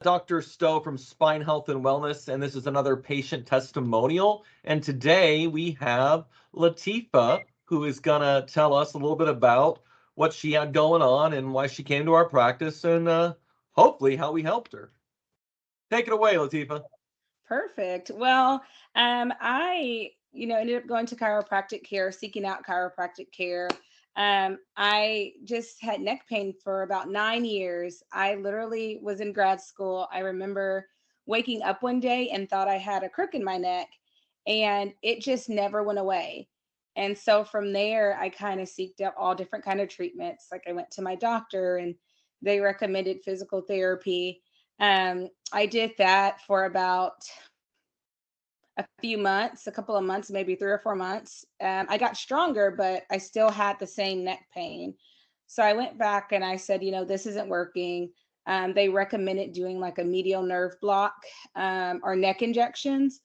Dr. Stowe from Spine Health and Wellness, and this is another patient testimonial. And today we have Latifah, who is going to tell us a little bit about what she had going on and why she came to our practice and hopefully how we helped her. Take it away, Latifah. Perfect. Well, ended up going to chiropractic care, seeking out chiropractic care. I just had neck pain for about 9 years. I literally was in grad school. I remember waking up one day and thought I had a crook in my neck, and it just never went away. And so from there, I kind of seeked out all different kind of treatments. Like I went to my doctor, and they recommended physical therapy. I did that for about a few months, a couple of months, maybe 3 or 4 months. I got stronger, but I still had the same neck pain. So I went back and I said, this isn't working. They recommended doing like a medial nerve block or neck injections.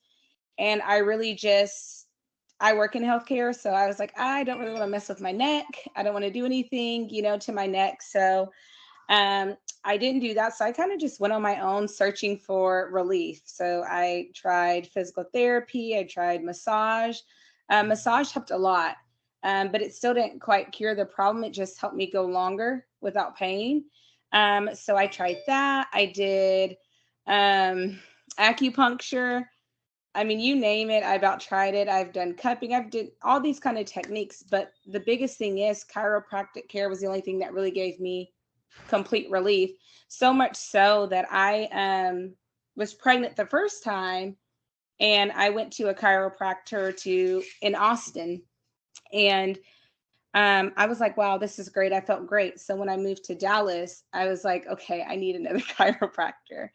And I really I work in healthcare. So I was like, I don't really want to mess with my neck. I don't want to do anything, to my neck. So I didn't do that. So I kind of just went on my own searching for relief. So I tried physical therapy, I tried massage. Massage helped a lot, but it still didn't quite cure the problem. It just helped me go longer without pain. So I tried that. I did acupuncture. I mean, you name it, I about tried it. I've done cupping. I've did all these kind of techniques, but the biggest thing is chiropractic care was the only thing that really gave me complete relief. So much so that I was pregnant the first time, and I went to a chiropractor in Austin, and I was like, wow, this is great. I felt great. So when I moved to Dallas, I was like, okay, I need another chiropractor.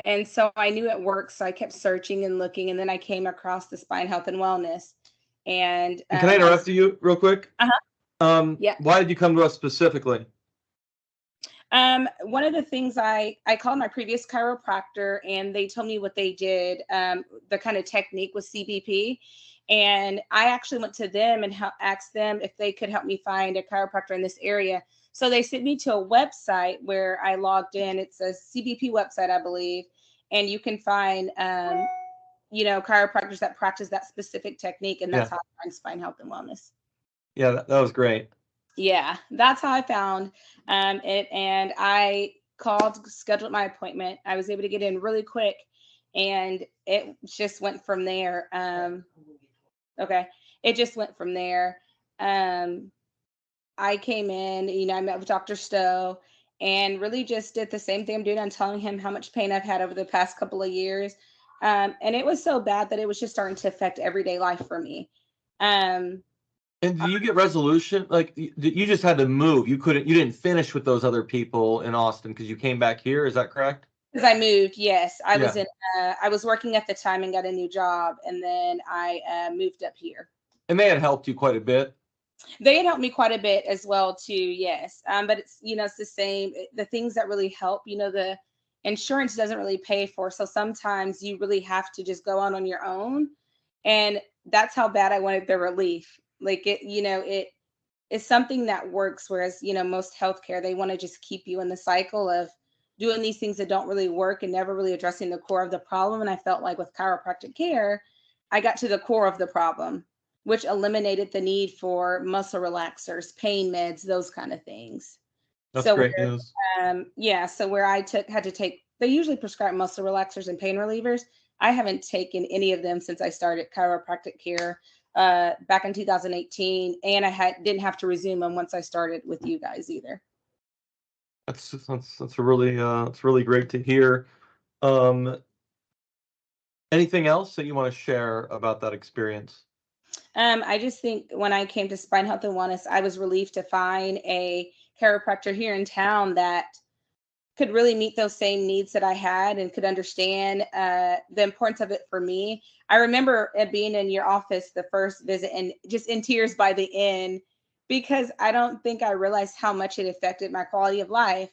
And so I knew it worked. So I kept searching and looking, and then I came across the Spine Health and Wellness. And can I interrupt you real quick? Yeah. Why did you come to us specifically? One of the things I called my previous chiropractor, and they told me what they did, the kind of technique with CBP. And I actually went to them and asked them if they could help me find a chiropractor in this area. So they sent me to a website where I logged in. It's a CBP website, I believe. And you can find, chiropractors that practice that specific technique. And that's how I find Spine Health and Wellness. Yeah, that was great. Yeah, that's how I found it. And I called, scheduled my appointment. I was able to get in really quick, and it just went from there. Okay. It just went from there. I came in, I met with Dr. Stowe and really just did the same thing I'm doing. I'm telling him how much pain I've had over the past couple of years. And it was so bad that it was just starting to affect everyday life for me. And do you get resolution? Like you just had to move. You didn't finish with those other people in Austin because you came back here. Is that correct? Because I moved, yes. I was working at the time and got a new job, and then I moved up here. And they had helped you quite a bit. They had helped me quite a bit as well too, yes. But it's it's the same. The things that really help, the insurance doesn't really pay for. So sometimes you really have to just go on your own, and that's how bad I wanted the relief. Like it's something that works. Whereas most healthcare, they want to just keep you in the cycle of doing these things that don't really work and never really addressing the core of the problem. And I felt like with chiropractic care, I got to the core of the problem, which eliminated the need for muscle relaxers, pain meds, those kind of things. That's great news. So where I had to take, they usually prescribe muscle relaxers and pain relievers. I haven't taken any of them since I started chiropractic care back in 2018, and didn't have to resume them once I started with you guys either. That's really it's really great to hear. Anything else that you want to share about that experience? I just think when I came to Spine Health and Wellness, I was relieved to find a chiropractor here in town that could really meet those same needs that I had and could understand the importance of it for me. I remember being in your office the first visit and just in tears by the end, because I don't think I realized how much it affected my quality of life.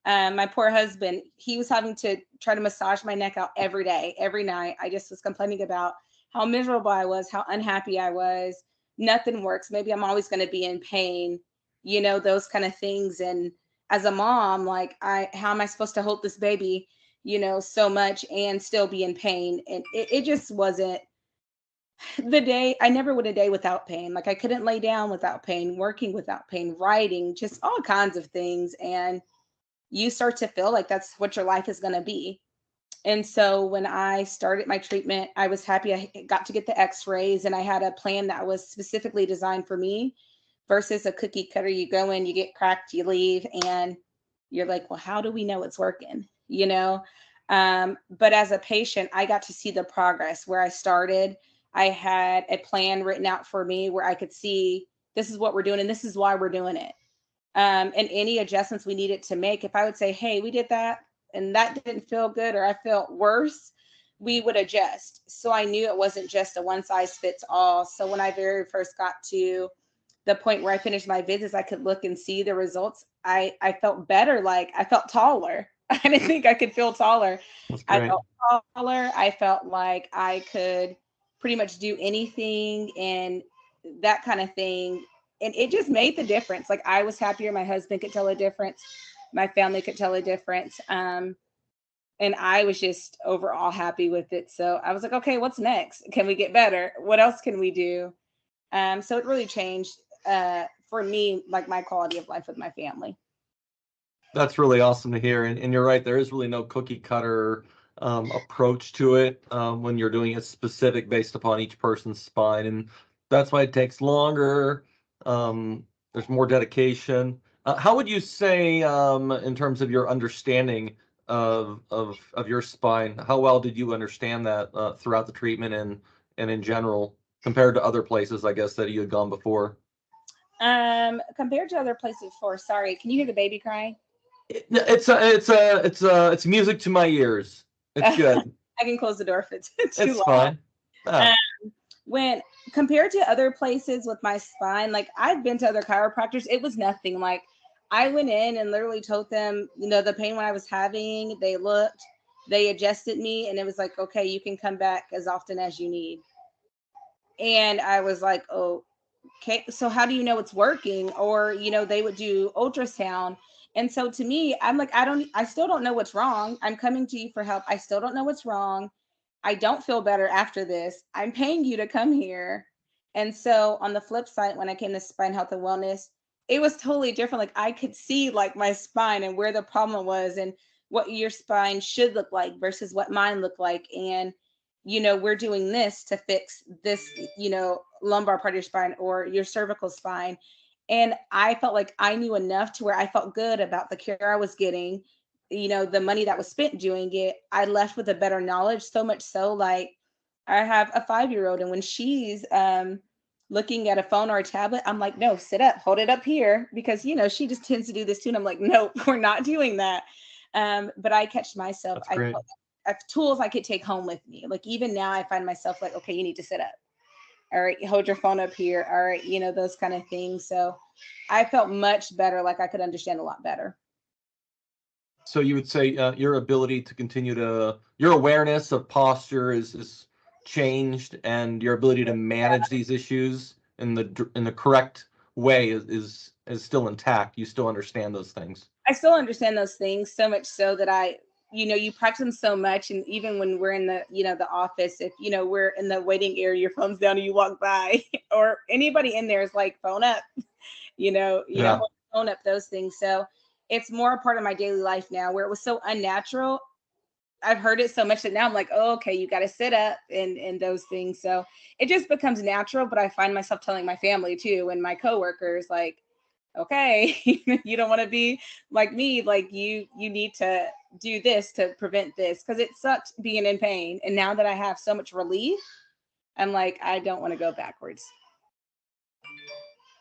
My poor husband, he was having to try to massage my neck out every day, every night. I just was complaining about how miserable I was, how unhappy I was. Nothing works. Maybe I'm always going to be in pain, those kind of things. And as a mom, like how am I supposed to hold this baby, so much and still be in pain? And it just wasn't the day. I never went a day without pain. Like I couldn't lay down without pain, working without pain, writing, just all kinds of things. And you start to feel like that's what your life is going to be. And so when I started my treatment, I was happy I got to get the x-rays, and I had a plan that was specifically designed for me versus a cookie cutter. You go in, you get cracked, you leave, and you're like, well, how do we know it's working? But as a patient, I got to see the progress where I started. I had a plan written out for me where I could see this is what we're doing and this is why we're doing it. And any adjustments we needed to make, if I would say, hey, we did that and that didn't feel good or I felt worse, we would adjust. So I knew it wasn't just a one size fits all. So when I very first got to the point where I finished my visits, I could look and see the results. I felt better. Like I felt taller. I didn't think I could feel taller. I felt taller. I felt like I could pretty much do anything and that kind of thing. And it just made the difference. Like I was happier. My husband could tell a difference. My family could tell a difference. And I was just overall happy with it. So I was like, okay, what's next? Can we get better? What else can we do? So it really changed for me, like my quality of life with my family. That's really awesome to hear. And you're right, there is really no cookie cutter approach to it when you're doing it specific based upon each person's spine. And that's why it takes longer. There's more dedication. How would you say, in terms of your understanding of your spine, how well did you understand that throughout the treatment and in general compared to other places, I guess, that you had gone before? Compared to other places before, sorry, can you hear the baby crying? It's music to my ears. It's good. I can close the door if it's too It's loud. fine. Ah, When compared to other places with my spine, like I've been to other chiropractors, it was nothing. Like I went in and literally told them, the pain when I was having, they looked, they adjusted me, and it was like, okay, you can come back as often as you need. And I was like, oh, okay, so how do you know it's working? Or, they would do ultrasound. And so to me, I'm like, I still don't know what's wrong. I'm coming to you for help. I still don't know what's wrong. I don't feel better after this. I'm paying you to come here. And so on the flip side, when I came to spine health and wellness, it was totally different. Like I could see like my spine and where the problem was and what your spine should look like versus what mine looked like. And we're doing this to fix this, lumbar part of your spine or your cervical spine. And I felt like I knew enough to where I felt good about the care I was getting, the money that was spent doing it. I left with a better knowledge, so much so like I have a 5-year-old, and when she's looking at a phone or a tablet, I'm like, no, sit up, hold it up here, because she just tends to do this too. And I'm like, no, we're not doing that. But I catch myself. that's great. I have tools I could take home with me. Like even now I find myself like, okay, you need to sit up. All right, hold your phone up here. All right, those kind of things. So I felt much better, like I could understand a lot better. So you would say your ability to your awareness of posture is changed, and your ability to manage these issues in the correct way is still intact. You still understand those things. I still understand those things, so much so that you practice them so much. And even when we're in the office, if, we're in the waiting area, your phone's down and you walk by or anybody in there is like, phone up, Yeah. hold the phone up, those things. So it's more a part of my daily life now, where it was so unnatural. I've heard it so much that now I'm like, oh, okay, you got to sit up and those things. So it just becomes natural. But I find myself telling my family too, and my coworkers, like, okay, you don't want to be like me. Like you need to do this to prevent this, because it sucked being in pain. And now that I have so much relief, I'm like, I don't want to go backwards.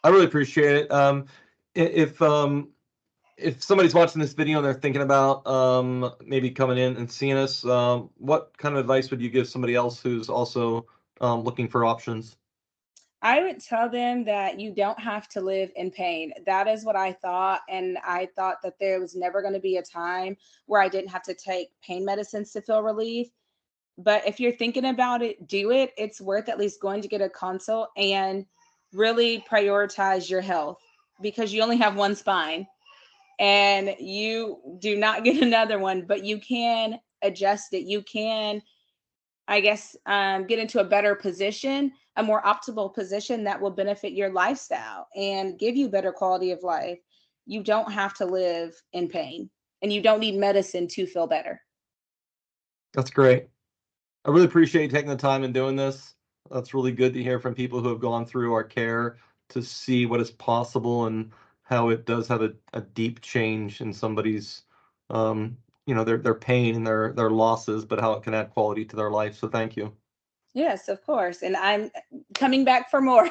I really appreciate it. If somebody's watching this video and they're thinking about maybe coming in and seeing us, what kind of advice would you give somebody else who's also looking for options? I would tell them that you don't have to live in pain. That is what I thought. And I thought that there was never going to be a time where I didn't have to take pain medicines to feel relief. But if you're thinking about it, do it. It's worth at least going to get a consult and really prioritize your health, because you only have one spine. and you do not get another one, but you can adjust it. You can, I guess, get into a better position, a more optimal position that will benefit your lifestyle and give you better quality of life. You don't have to live in pain, and you don't need medicine to feel better. That's great. I really appreciate you taking the time and doing this. That's really good to hear from people who have gone through our care to see what is possible and how it does have a deep change in somebody's, their pain and their losses, but how it can add quality to their life. So thank you. Yes, of course. And I'm coming back for more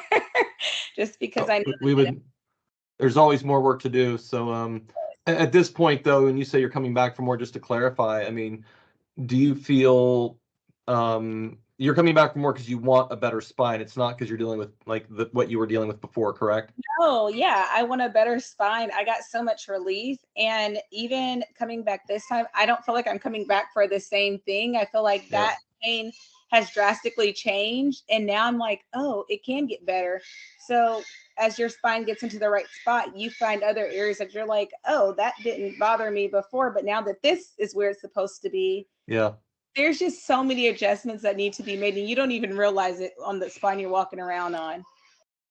just because I know We that would. There's always more work to do. So at this point, though, when you say you're coming back for more, just to clarify, I mean, do you feel you're coming back for more because you want a better spine? It's not because you're dealing with like what you were dealing with before, correct? oh, yeah, I want a better spine. I got so much relief. And even coming back this time, I don't feel like I'm coming back for the same thing. I feel like Yeah. that pain has drastically changed. And now I'm like, oh, it can get better. So as your spine gets into the right spot, you find other areas that you're like, oh, that didn't bother me before. But now that this is where it's supposed to be, Yeah. there's just so many adjustments that need to be made. And you don't even realize it on the spine you're walking around on.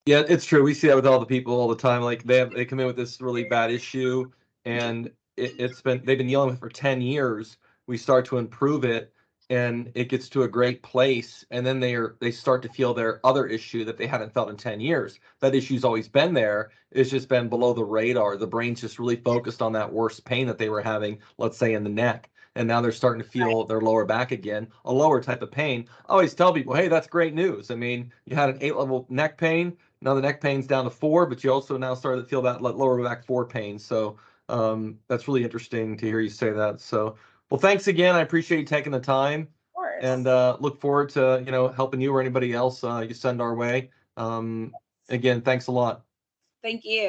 Yeah, it's true. We see that with all the people all the time. Like they come in with this really bad issue, and they've been dealing with it for 10 years. We start to improve it, and it gets to a great place, and then they start to feel their other issue that they hadn't felt in 10 years. That issue's always been there. It's just been below the radar. The brain's just really focused on that worst pain that they were having, let's say in the neck. And now they're starting to feel their lower back again, a lower type of pain. I always tell people, hey, that's great news. I mean, you had an 8-level neck pain. Now the neck pain's down to 4, but you also now started to feel that lower back 4 pain. So that's really interesting to hear you say that. So, well, thanks again. I appreciate you taking the time, Of course. and look forward to helping you or anybody else you send our way. Again, thanks a lot. Thank you.